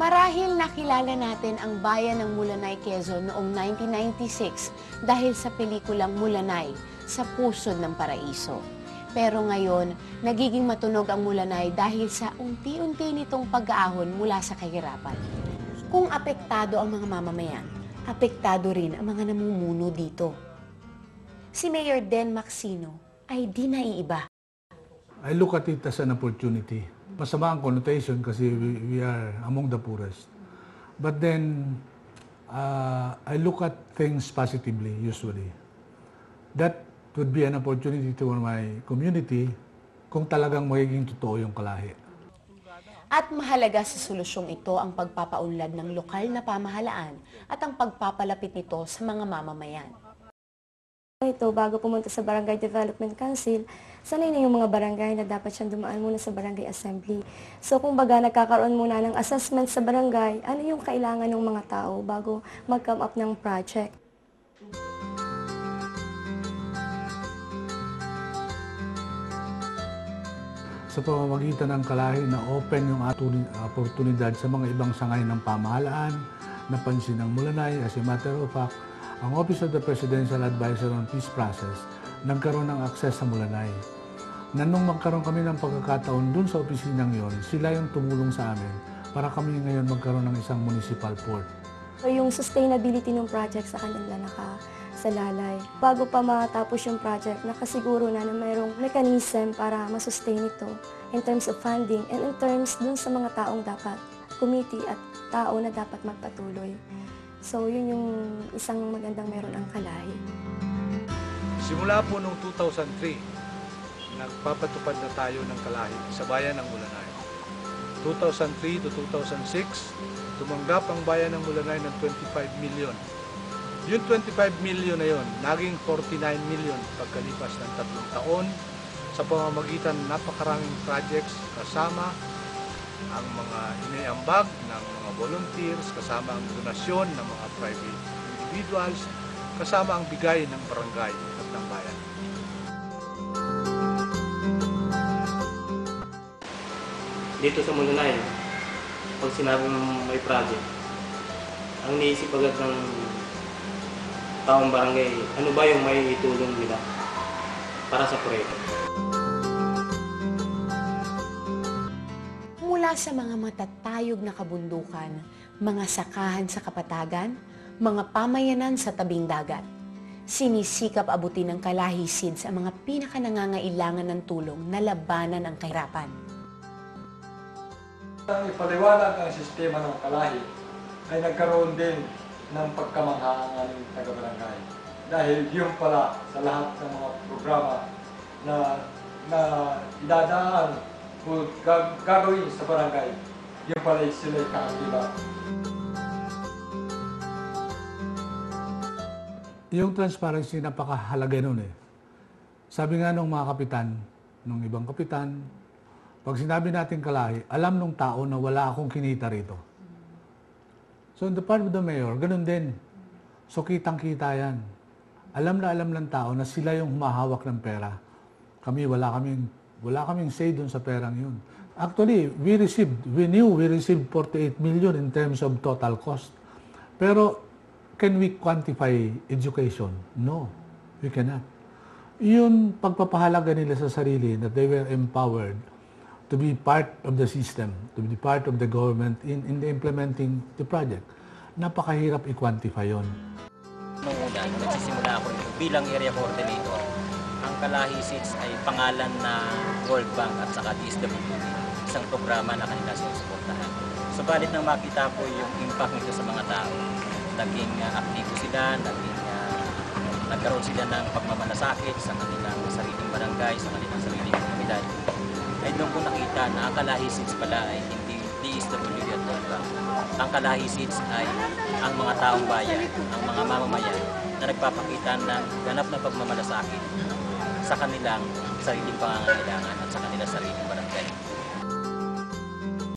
Marahil nakilala natin ang bayan ng Mulanay, Quezon noong 1996 dahil sa pelikulang Mulanay, sa Pusod ng Paraiso. Pero ngayon, nagiging matunog ang Mulanay dahil sa unti-unti nitong pag-aahon mula sa kahirapan. Kung apektado ang mga mamamayan, apektado rin ang mga namumuno dito. Si Mayor Den Maxino ay di naiiba. I look at it as an opportunity. Masama ang connotation kasi we are among the poorest. But then, I look at things positively usually. That would be an opportunity to my community kung talagang magiging totoo yung kalahi. At mahalaga sa solusyong ito ang pagpapaunlad ng lokal na pamahalaan at ang pagpapalapit nito sa mga mamamayan. Ito, bago pumunta sa Barangay Development Council, sanay na yung mga barangay na dapat siyang dumaan muna sa Barangay Assembly. So, kung baga nagkakaroon muna ng assessment sa barangay, ano yung kailangan ng mga tao bago mag-come up ng project. Sa pamamagitan ng kalahi na open yung oportunidad sa mga ibang sangay ng pamahalaan, napansin ng Mulanay. As a matter of fact, ang Office of the Presidential Advisor on Peace Process nagkaroon ng access sa Mulanay. Na nung magkaroon kami ng pagkakataon dun sa opisinang yon, sila yung tumulong sa amin para kami ngayon magkaroon ng isang municipal port. So, yung sustainability ng project sa kanila nakasalalay. Bago pa matapos yung project, nakasiguro na mayroong mechanism para masustain ito in terms of funding and in terms dun sa mga taong dapat, committee at tao na dapat magpatuloy. So, yun yung isang magandang meron ang kalahi. Simula po noong 2003, nagpapatupad na tayo ng kalahi sa bayan ng Mulanay. 2003 to 2006, tumanggap ang bayan ng Mulanay ng 25 million. Yung 25 million na yun, naging 49 million pagkalipas ng 3 taon sa pamamagitan ng napakaraming projects kasama ang mga iniambag ng mga volunteers, kasama ang donasyon ng mga private individuals, kasama ang bigay ng barangay at ng bayan. Dito sa Mulanay, pag sinabi mong may project, ang niisip agad ng taong barangay, ano ba yung may itulong nila para sa proyekto? Mula sa mga matatayog na kabundukan, mga sakahan sa kapatagan, mga pamayanan sa tabing dagat, sinisikap abutin ng Kalahi Seeds ang mga pinakanangangailangan ng tulong na labanan ang kahirapan. Ang ipaliwanag ang sistema ng kalahi ay nagkaroon din ng pagkamangha ang aming taga-barangay. Dahil yun pala sa lahat ng mga programa na idadaan o gagawin sa barangay, yun pala sila'y kakakila. Yung transparency, napakahalaga nun eh. Sabi nga nung mga kapitan, nung ibang kapitan, pag sinabi natin kalahi, alam nung tao na wala akong kinita rito. So in the part of the mayor, ganun din. So kitang-kita yan. Alam ng tao na sila yung humahawak ng pera. Kami, wala kaming say dun sa perang yun. Actually, we knew we received 48 million in terms of total cost. Pero, can we quantify education? No, we cannot. Yun, pagpapahalaga nila sa sarili that they were empowered to be part of the system, to be part of the government in implementing the project. Napakahirap i-quantify yun. Noong una, nagsisimula ako bilang area coordinator. Ang Kalahi Seeds ay pangalan na World Bank at saka DSWD, isang programa na kanila sinusuportahan. Subalit nang makita ko yung impact nito sa mga tao, naging aktibo sila, nagkaroon sila ng pagmamalasakit sa kanilang sariling barangay, sa kanilang sariling komunidad. Ay doon ko nakita na ang Kalahi Seeds pala ay hindi DSWD at World Bank. Ang Kalahi Seeds ay ang mga taong bayan, ang mga mamamayan na nagpapakita ng ganap na pagmamalasakit sa kanilang sariling pangangailangan at sa kanilang sariling barangay.